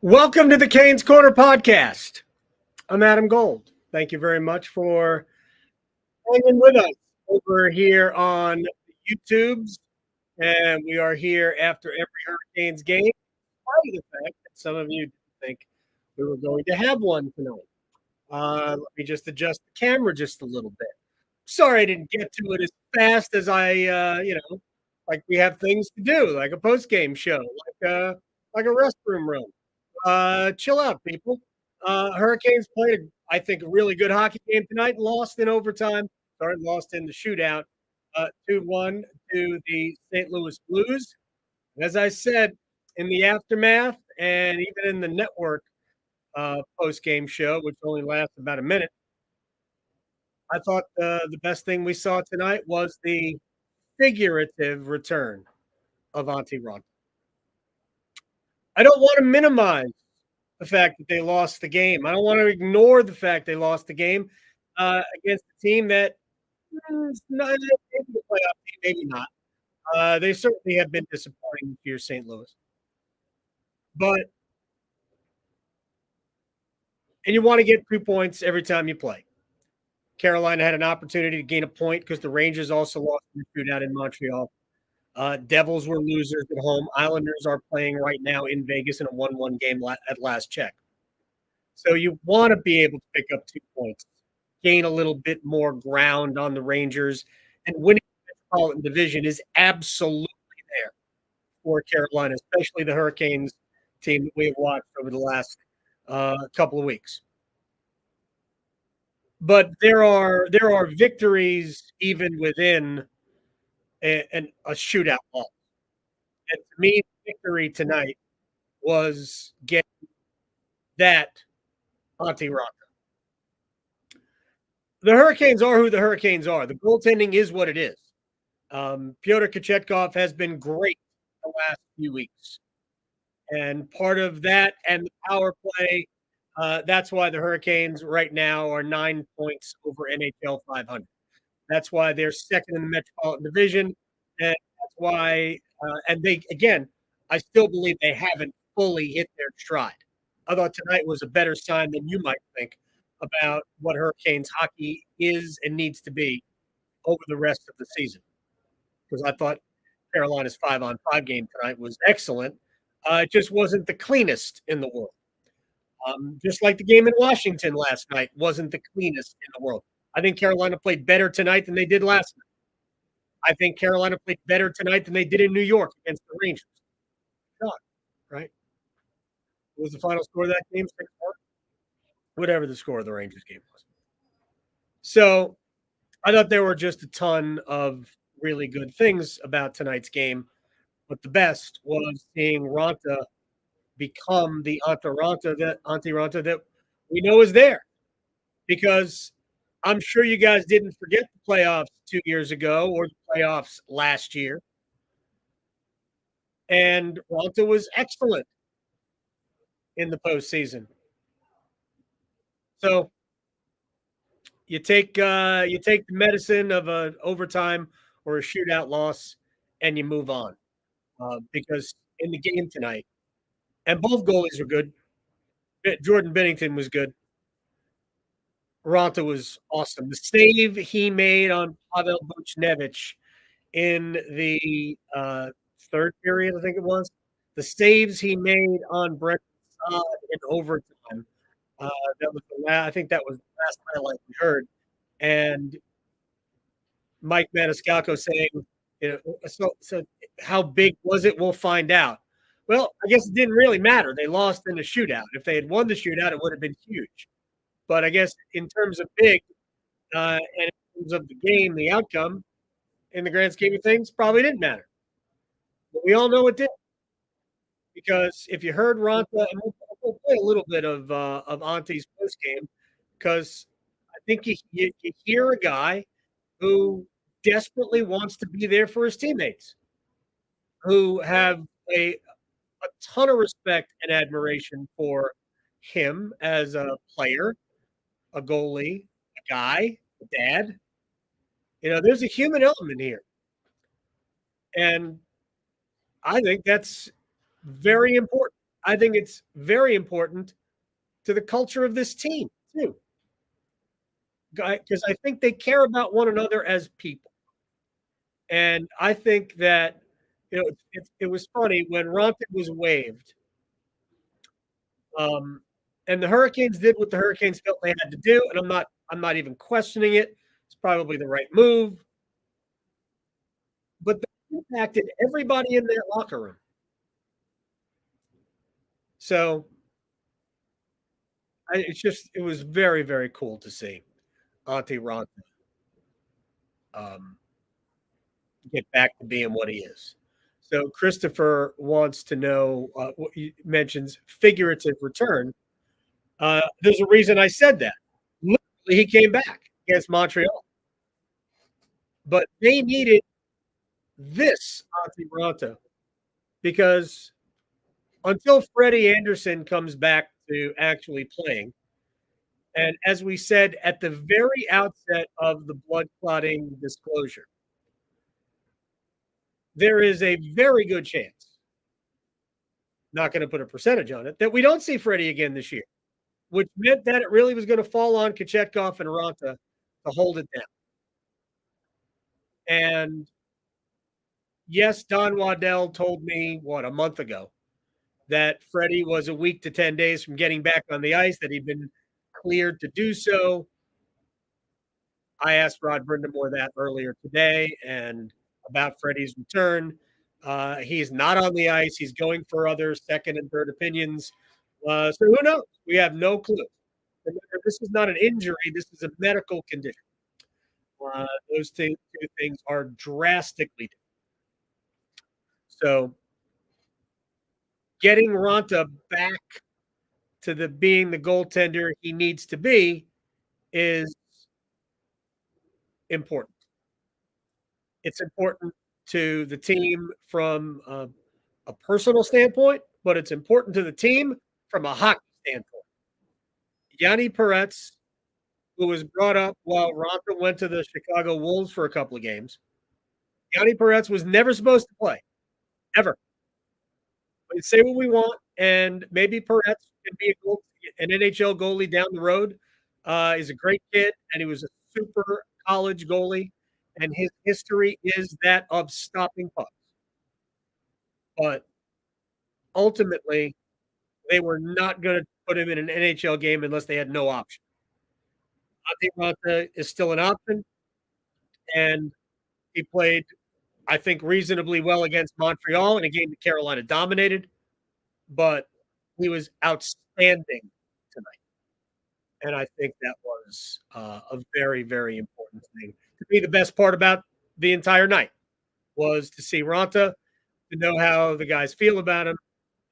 Welcome to the Canes Corner podcast. I'm Adam Gold. Thank you very much for hanging with us over here on YouTube's. And we are here after every Hurricanes game, despite the fact that some of you didn't think we were going to have one tonight. Let me just adjust the camera just a little bit. Sorry I didn't get to it as fast as like we have things to do, like a post-game show, like a restroom run. Chill out, people. Hurricanes played, I think, a really good hockey game tonight. Lost in overtime. Lost in the shootout, 2-1 to the St. Louis Blues. As I said, in the aftermath and even in the network post-game show, which only lasts about a minute, I thought the best thing we saw tonight was the figurative return of Antti Raanta. I don't want to minimize the fact that they lost the game. I don't want to ignore the fact they lost the game against a team that is not maybe the playoff team, maybe not. They certainly have been disappointing here, St. Louis. And you want to get 2 points every time you play. Carolina had an opportunity to gain a point because the Rangers also lost in the shootout in Montreal. Devils were losers at home. Islanders are playing right now in Vegas in a 1-1 game at last check. So you want to be able to pick up 2 points, gain a little bit more ground on the Rangers, and winning the Metropolitan Division is absolutely there for Carolina, especially the Hurricanes team that we've watched over the last couple of weeks. But there are victories even within a shootout loss. And to me, the victory tonight was getting that Antti Raanta. The Hurricanes are who the Hurricanes are. The goaltending is what it is. Pyotr Kochetkov has been great the last few weeks. And part of that and the power play, that's why the Hurricanes right now are 9 points over NHL 500. That's why they're second in the Metropolitan Division. And that's why, I still believe they haven't fully hit their stride. I thought tonight was a better sign than you might think about what Hurricanes hockey is and needs to be over the rest of the season. Because I thought Carolina's 5-on-5 game tonight was excellent. It just wasn't the cleanest in the world. Just like the game in Washington last night wasn't the cleanest in the world. I think Carolina played better tonight than they did last night. I think Carolina played better tonight than they did in New York against the Rangers. Shock, right? What was the final score of that game? 6-4? Whatever the score of the Rangers game was. So I thought there were just a ton of really good things about tonight's game. But the best was seeing Raanta become the Antti Raanta that we know is there. Because I'm sure you guys didn't forget the playoffs 2 years ago or the playoffs last year. And Raanta was excellent in the postseason. So you take the medicine of an overtime or a shootout loss, and you move on. Because in the game tonight, and both goalies were good. Jordan Binnington was good. Raanta was awesome. The save he made on Pavel Buchnevich in the third period, I think it was. The saves he made on Brent Saad in overtime. I think that was the last highlight we heard. And Mike Maniscalco saying, so how big was it? We'll find out. Well, I guess it didn't really matter. They lost in the shootout. If they had won the shootout, it would have been huge. But I guess in terms of big and in terms of the game, the outcome, in the grand scheme of things, probably didn't matter. But we all know it did. Because if you heard Raanta, and we'll play a little bit of Antti's post game, because I think you hear a guy who desperately wants to be there for his teammates, who have a ton of respect and admiration for him as a player, a goalie, a guy, a dad. There's a human element here. And I think that's very important. I think it's very important to the culture of this team too, because I think they care about one another as people. And I think that, it was funny when Ronta was waived, um, and the Hurricanes did what the Hurricanes felt they had to do, and I'm not even questioning it. It's probably the right move, but they impacted everybody in that locker room. So it was very, very cool to see Antti Raanta um, get back to being what he is. So Christopher wants to know what he mentions figurative return. There's a reason I said that. Literally, he came back against Montreal, but they needed this Antti Raanta because until Freddie Anderson comes back to actually playing, and as we said at the very outset of the blood clotting disclosure, there is a very good chance, not going to put a percentage on it, that we don't see Freddie again this year, which meant that it really was going to fall on Kochetkov and Raanta to hold it down. And yes, Don Waddell told me, what, a month ago, that Freddie was a week to 10 days from getting back on the ice, that he'd been cleared to do so. I asked Rod Brindamore that earlier today and about Freddie's return. He's not on the ice. He's going for other second and third opinions. So who knows? We have no clue. Remember, this is not an injury. This is a medical condition. Those two things are drastically different. So getting Ronta back to being the goaltender he needs to be is important. It's important to the team from a personal standpoint, but it's important to the team from a hockey standpoint. Yanni Peretz, who was brought up while Ronta went to the Chicago Wolves for a couple of games, Yanni Peretz was never supposed to play, ever. We say what we want, and maybe Peretz can be an NHL goalie down the road. He's a great kid, and he was a super college goalie, and his history is that of stopping pucks. But ultimately, they were not going to put him in an NHL game unless they had no option. Antti Raanta is still an option, and he played, I think, reasonably well against Montreal in a game that Carolina dominated, but he was outstanding tonight. And I think that was a very, very important thing. To me, the best part about the entire night was to see Raanta, to know how the guys feel about him,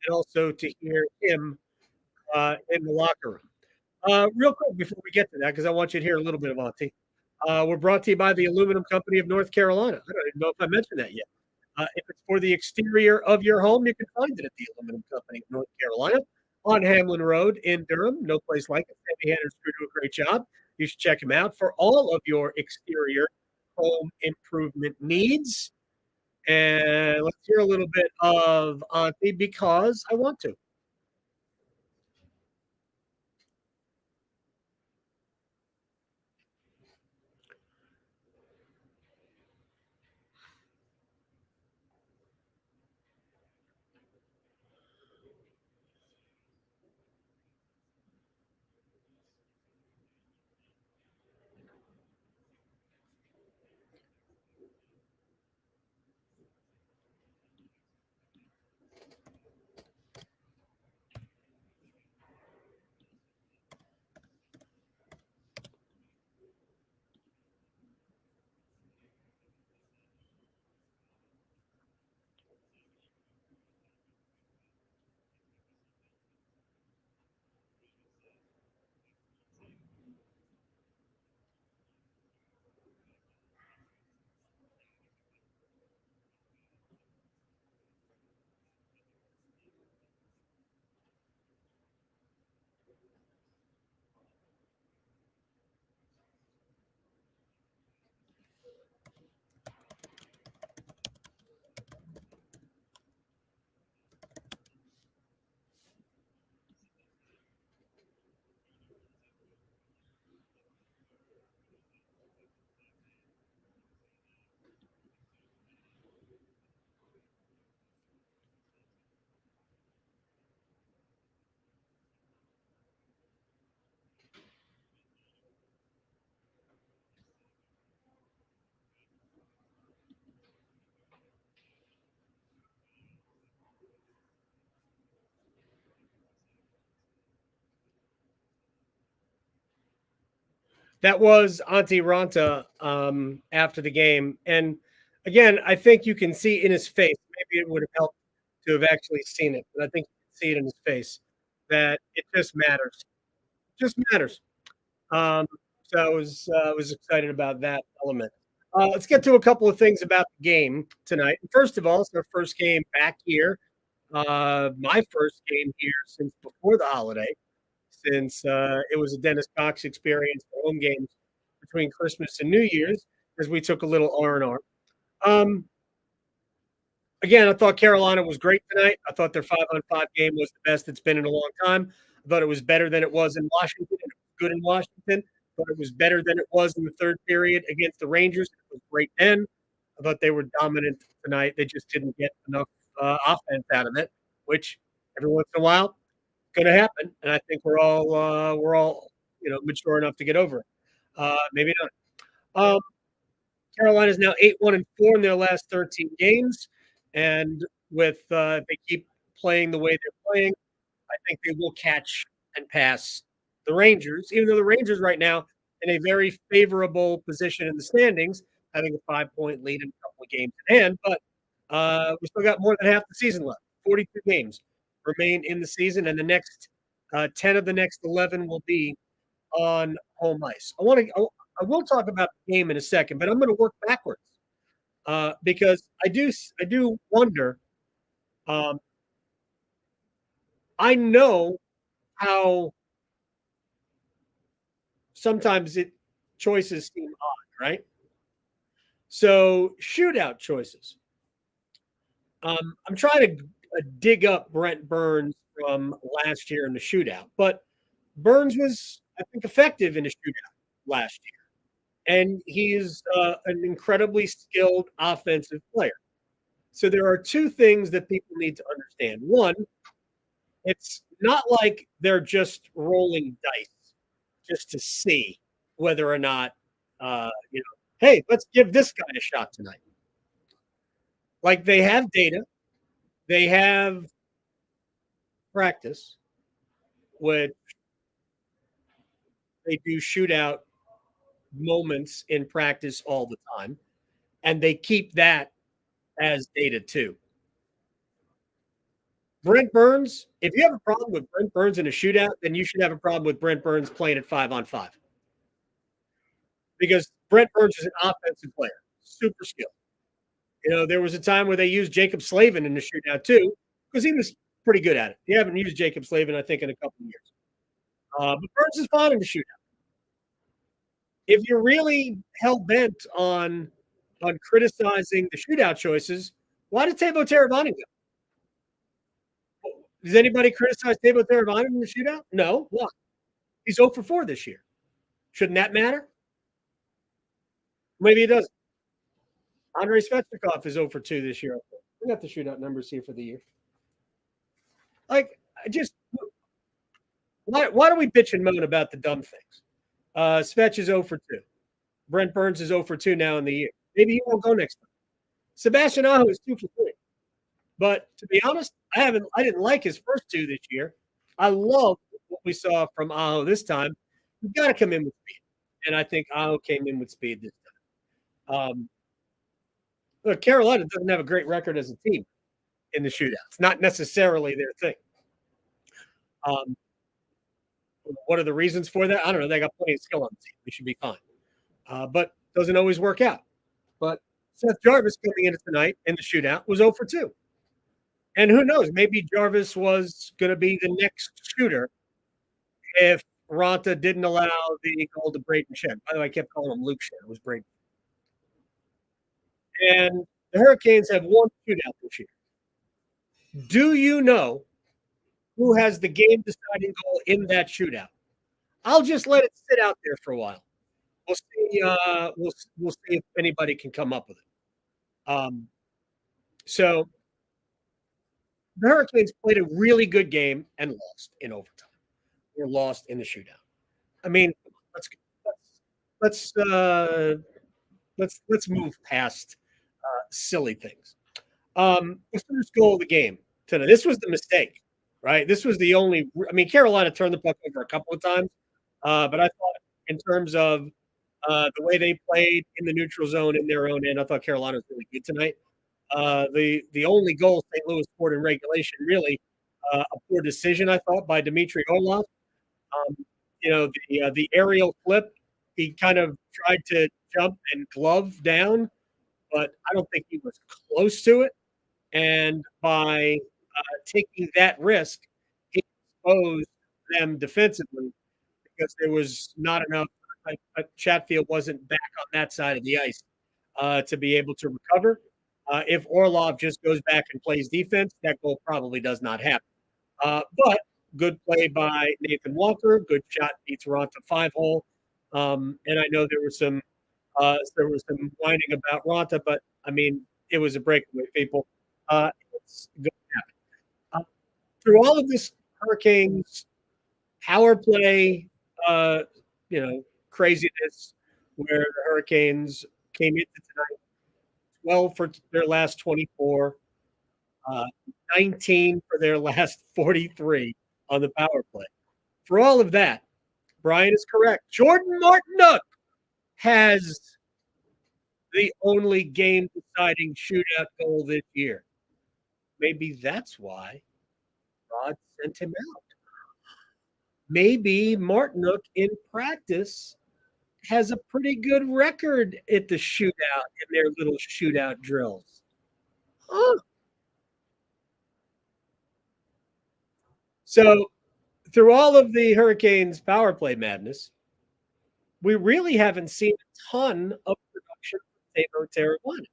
and also to hear him in the locker room. Real quick before we get to that, because I want you to hear a little bit of Auntie. We're brought to you by the Aluminum Company of North Carolina. I don't even know if I mentioned that yet. If it's for the exterior of your home, you can find it at the Aluminum Company of North Carolina on Hamlin Road in Durham. No place like it. Sammy Hannah's crew do a great job. You should check him out for all of your exterior home improvement needs. And let's hear a little bit of Auntie because I want to. That was Antti Raanta after the game. And again, I think you can see in his face, maybe it would have helped to have actually seen it, but I think you can see it in his face that it just matters. It just matters. Um, so I was excited about that element. Let's get to a couple of things about the game tonight. First of all, it's our first game back here. My first game here since before the holiday, since it was a Dennis Cox experience for home games between Christmas and New Year's, as we took a little R&R. Um, Again, I thought Carolina was great tonight. I thought their 5-on-5 game was the best it's been in a long time. I thought it was better than it was in Washington. It was good in Washington, but it was better than it was in the third period against the Rangers. It was great then. I thought they were dominant tonight. They just didn't get enough offense out of it, which every once in a while going to happen. And I think we're all mature enough to get over it. Maybe not. Um, Carolina's now 8-1-4 in their last 13 games, and with if they keep playing the way they're playing, I think they will catch and pass the Rangers. Even though the Rangers right now in a very favorable position in the standings, having a 5-point lead in a couple of games in hand, but we still got more than half the season left. 42 games remain in the season, and the next 10 of the next 11 will be on home ice. I will talk about the game in a second, but I'm going to work backwards because I do wonder. Um, I know how sometimes choices seem odd, right? So shootout choices. I'm trying to dig up Brent Burns from last year in the shootout, but Burns was, I think, effective in the shootout last year, and he's an incredibly skilled offensive player. So there are two things that people need to understand. One, it's not like they're just rolling dice just to see whether or not, hey, let's give this guy a shot tonight. Like they have data, they have practice, which they do shootout moments in practice all the time, and they keep that as data too. Brent Burns, if you have a problem with Brent Burns in a shootout, then you should have a problem with Brent Burns playing at 5-on-5 because Brent Burns is an offensive player, super skilled. There was a time where they used Jacob Slavin in the shootout too because he was pretty good at it. You haven't used Jacob Slavin, I think, in a couple of years. But Burns is fine in the shootout. If you're really hell bent on criticizing the shootout choices, why did Teuvo Teravainen go? Does anybody criticize Teuvo Teravainen in the shootout? No. Why? He's 0 for 4 this year. Shouldn't that matter? Maybe it doesn't. Andrei Svechnikov is 0 for 2 this year. I got the shootout numbers here for the year. Like, why do we bitch and moan about the dumb things? Svech is 0 for 2. Brent Burns is 0 for 2 now in the year. Maybe he won't go next time. Sebastian Aho is 2 for 3. But to be honest, I didn't like his first 2 this year. I love what we saw from Aho this time. You've got to come in with speed. And I think Aho came in with speed this time. Look, Carolina doesn't have a great record as a team in the shootouts. Not necessarily their thing. What are the reasons for that? I don't know. They got plenty of skill on the team. They should be fine. But doesn't always work out. But Seth Jarvis coming in tonight in the shootout was 0 for 2. And who knows? Maybe Jarvis was going to be the next shooter if Raanta didn't allow the goal to Braden Shen. By the way, I kept calling him Luke Shen. It was Braden. And the Hurricanes have one shootout this year. Do you know who has the game-deciding goal in that shootout? I'll just let it sit out there for a while. We'll see. We'll see if anybody can come up with it. So the Hurricanes played a really good game and lost in overtime. Or lost in the shootout. I mean, let's move past silly things. The first goal of the game tonight. This was the mistake, right? This was the only. I mean, Carolina turned the puck over a couple of times, but I thought in terms of The way they played in the neutral zone in their own end, I thought Carolina was really good tonight. The only goal St. Louis scored in regulation, really, a poor decision, I thought, by Dmitry Orlov. Um, the aerial flip, he kind of tried to jump and glove down, but I don't think he was close to it. And by taking that risk, he exposed them defensively because there was not enough. Chatfield wasn't back on that side of the ice to be able to recover. If Orlov just goes back and plays defense, that goal probably does not happen. But good play by Nathan Walker. Good shot beats Raanta 5-hole. And I know there was some whining about Raanta, but I mean it was a breakaway. People, it's going to happen. Through all of this Hurricanes power play, uh, craziness, where the Hurricanes came into tonight 12 for their last 24. Uh, 19 for their last 43 on the power play. For all of that, Brian is correct. Jordan Martinook has the only game-deciding shootout goal this year. Maybe that's why Rod sent him out. Maybe Martinook in practice has a pretty good record at the shootout in their little shootout drills. Huh. So through all of the Hurricanes power play madness, we really haven't seen a ton of production from Teuvo Teravainen.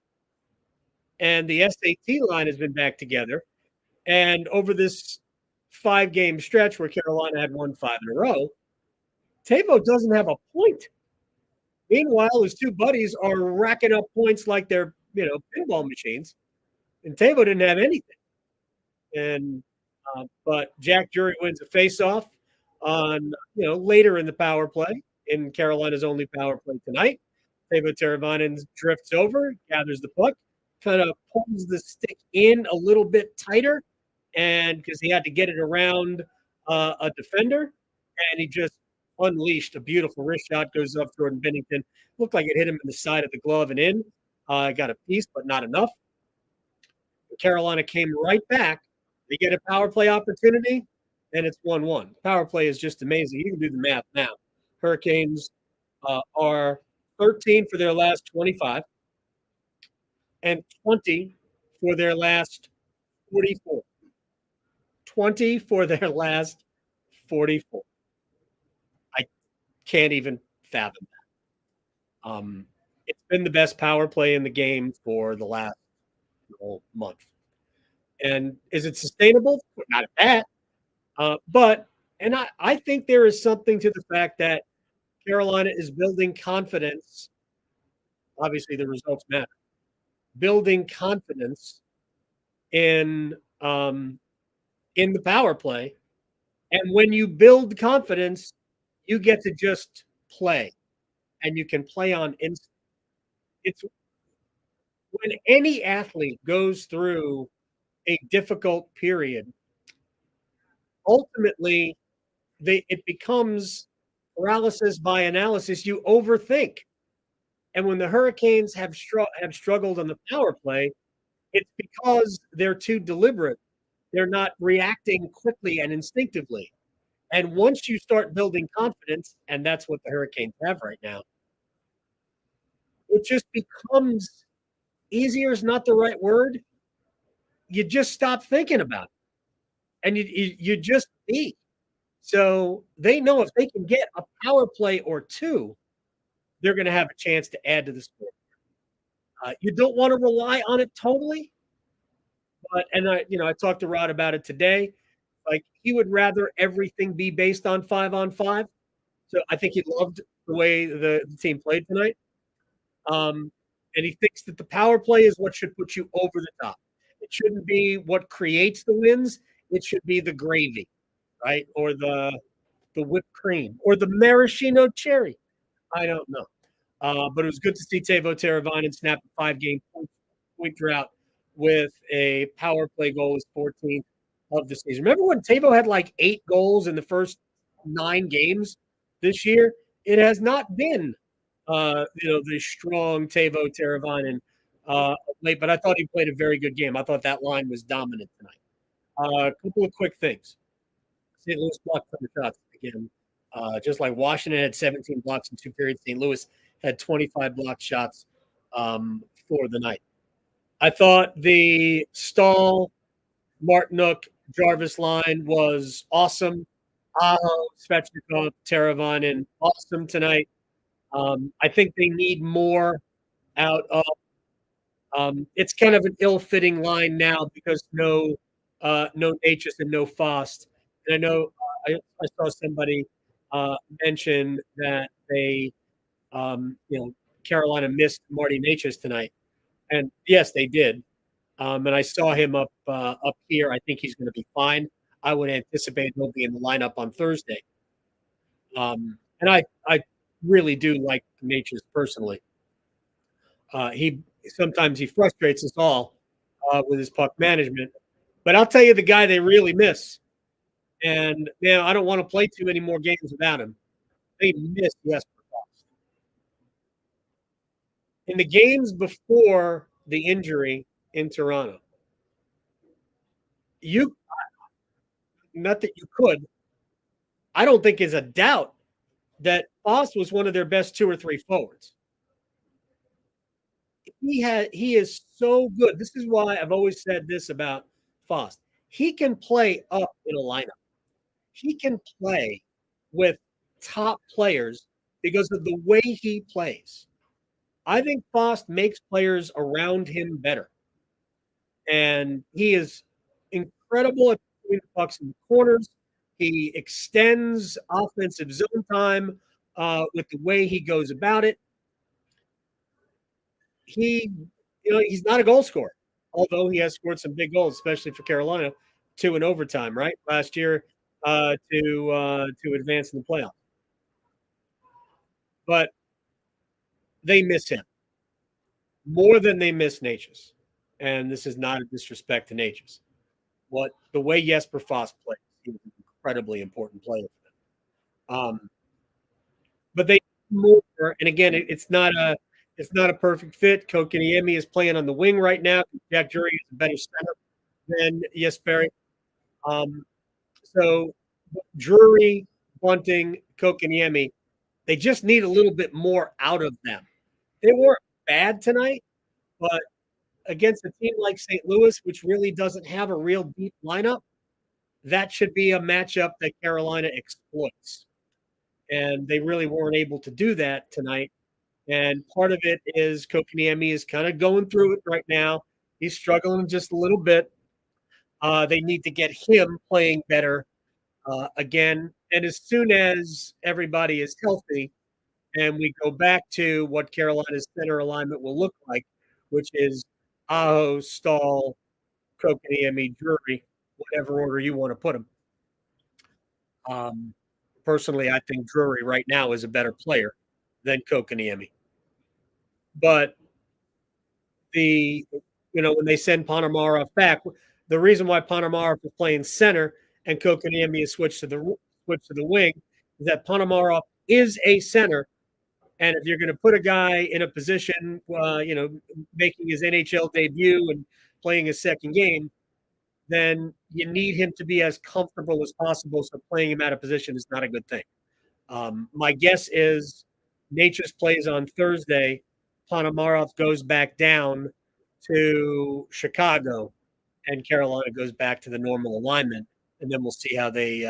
And the SAT line has been back together. And over this 5-game stretch where Carolina had won 5 in a row, Teuvo doesn't have a point. Meanwhile, his two buddies are racking up points like they're, pinball machines. And Teuvo didn't have anything. And but Jack Drury wins a faceoff on later in the power play in Carolina's only power play tonight. Teuvo Teravainen drifts over, gathers the puck, kind of pulls the stick in a little bit tighter, and because he had to get it around a defender, and he just unleashed a beautiful wrist shot, goes up Jordan Binnington. Looked like it hit him in the side of the glove and in. Got a piece, but not enough. Carolina came right back. They get a power play opportunity, and it's 1-1. Power play is just amazing. You can do the math now. Hurricanes are 13 for their last 25 and 20 for their last 44. 20 for their last 44. I can't even fathom that. It's been the best power play in the game for the last month. And is it sustainable? Not at that. But I think there is something to the fact that Carolina is building confidence. Obviously, the results matter. Building confidence in the power play. And when you build confidence, you get to just play. And you can play on instinct. It's when any athlete goes through a difficult period, ultimately it becomes paralysis by analysis. You overthink. And when the Hurricanes have struggled on the power play, it's because they're too deliberate. They're not reacting quickly and instinctively. And once you start building confidence, and that's what the Hurricanes have right now, it just becomes easier is not the right word. You just stop thinking about it. And you just be. So they know if they can get a power play or two, they're going to have a chance to add to the score. You don't want to rely on it totally, but I talked to Rod about it today. Like he would rather everything be based on 5-on-5. So I think he loved the way the team played tonight. And he thinks that the power play is what should put you over the top. It shouldn't be what creates the wins. It should be the gravy, right? Or the whipped cream or the maraschino cherry. I don't know. But it was good to see Teuvo Teravainen snap a 5-game point drought with a power play goal, his 14th of the season. Remember when Teuvo had like 8 goals in the first 9 games this year? It has not been the strong Teuvo Teravainen late, but I thought he played a very good game. I thought that line was dominant tonight. A couple of quick things. St. Louis blocked the shots again. Just like Washington had 17 blocks in 2 periods, St. Louis had 25 blocked shots for the night. I thought the Stahl, Martinook, Jarvis line was awesome. Aho, Svechnikov, Teravainen, awesome tonight. I think they need more out of. It's kind of an ill-fitting line now because no Natchez and no Fost. And I know I saw somebody mention that Carolina missed Marty Natchez tonight, and yes, they did. And I saw him up here. I think he's going to be fine. I would anticipate he'll be in the lineup on Thursday. And I really do like Natchez personally. He sometimes he frustrates us all with his puck management. But I'll tell you the guy they really miss. And I don't want to play too many more games without him. They miss Jesper Fast. In the games before the injury in Toronto, you not that you could, I don't think is a doubt that Fast was one of their best 2 or 3 forwards. He is so good. This is why I've always said this about Fast. He can play up in a lineup. He can play with top players because of the way he plays. I think Fast makes players around him better. And he is incredible at putting the pucks in the corners. He extends offensive zone time with the way he goes about it. He's not a goal scorer, although he has scored some big goals, especially for Carolina, 2 in overtime, right? Last year to advance in the playoffs. But they miss him more than they miss Natchez. And this is not a disrespect to Natchez. The way Jesper Fast plays, he's an incredibly important player for them. But they more, and again, it's not a perfect fit. Kokiniemi is playing on the wing right now. Jack Drury is a better center than Jesper. So Drury, Bunting, Kokiniemi, they just need a little bit more out of them. They weren't bad tonight, but against a team like St. Louis, which really doesn't have a real deep lineup, that should be a matchup that Carolina exploits. And they really weren't able to do that tonight. And part of it is Kokiniemi is kind of going through it right now. He's struggling just a little bit. They need to get him playing better again. And as soon as everybody is healthy and we go back to what Carolina's center alignment will look like, which is Aho, Stahl, Kokiniemi, Drury, whatever order you want to put them. Personally, I think Drury right now is a better player than Kokiniemi. But when they send Ponomarev back, the reason why Ponomarev is playing center and Kokiniemi is switched to the wing is that Ponomarev is a center, and if you're going to put a guy in a position, making his NHL debut and playing his second game, then you need him to be as comfortable as possible. So playing him out of position is not a good thing. My guess is Natchez plays on Thursday. Ponomarev goes back down to Chicago, and Carolina goes back to the normal alignment, and then we'll see how they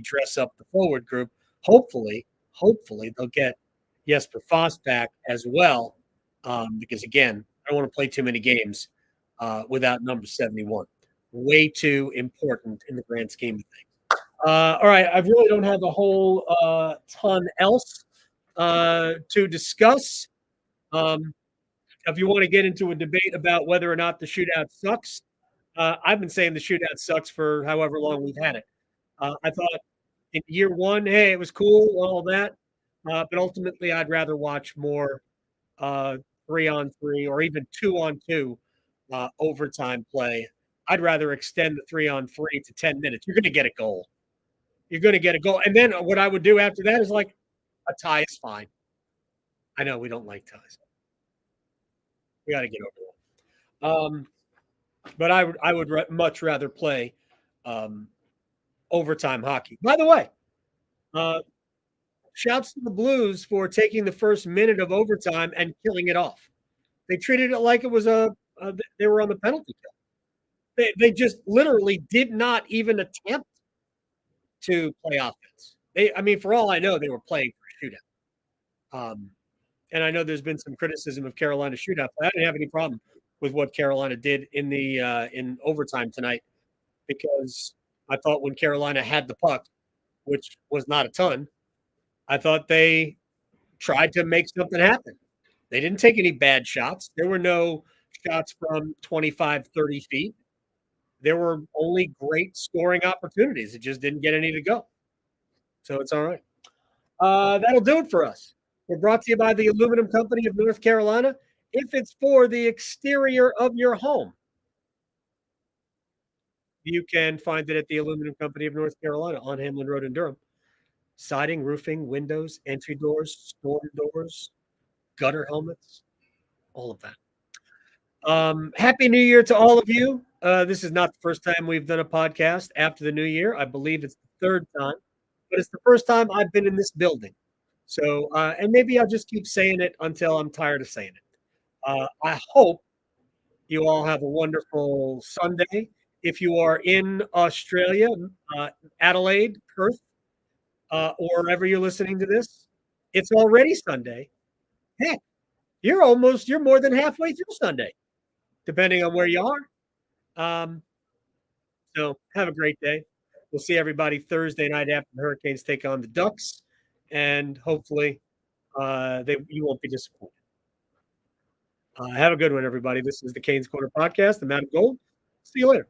dress up the forward group. Hopefully they'll get Jesper Fast back as well, because again, I don't want to play too many games without number 71. Way too important in the grand scheme of things. All right, I really don't have a whole ton else to discuss. If you want to get into a debate about whether or not the shootout sucks, I've been saying the shootout sucks for however long we've had it. I thought in year one, hey, it was cool, all that. But ultimately, I'd rather watch more 3-on-3 or even 2-on-2 overtime play. I'd rather extend the 3-on-3 to 10 minutes. You're going to get a goal. And then what I would do after that is like a tie is fine. I know we don't like ties. We got to get over that. But I would much rather play um, overtime hockey. By the way, uh, shouts to the Blues for taking the first minute of overtime and killing it off. They treated it like it was they were on the penalty kill. They just literally did not even attempt to play offense. I mean, for all I know, they were playing for a shootout. And I know there's been some criticism of Carolina shootout, but I didn't have any problem with what Carolina did in overtime tonight because I thought when Carolina had the puck, which was not a ton, I thought they tried to make something happen. They didn't take any bad shots. There were no shots from 25, 30 feet. There were only great scoring opportunities. It just didn't get any to go. So it's all right. That'll do it for us. We're brought to you by the Aluminum Company of North Carolina. If it's for the exterior of your home, you can find it at the Aluminum Company of North Carolina on Hamlin Road in Durham. Siding, roofing, windows, entry doors, storm doors, gutter helmets, all of that. Happy New Year to all of you. This is not the first time we've done a podcast after the new year. I believe it's the third time, but it's the first time I've been in this building. So, and maybe I'll just keep saying it until I'm tired of saying it. I hope you all have a wonderful Sunday. If you are in Australia, Adelaide, Perth, or wherever you're listening to this, it's already Sunday. Heck, you're more than halfway through Sunday, depending on where you are. So have a great day. We'll see everybody Thursday night after the Hurricanes take on the Ducks, and hopefully you won't be disappointed. Have a good one, everybody. This is the Canes Corner Podcast, the Mountain Gold. See you later.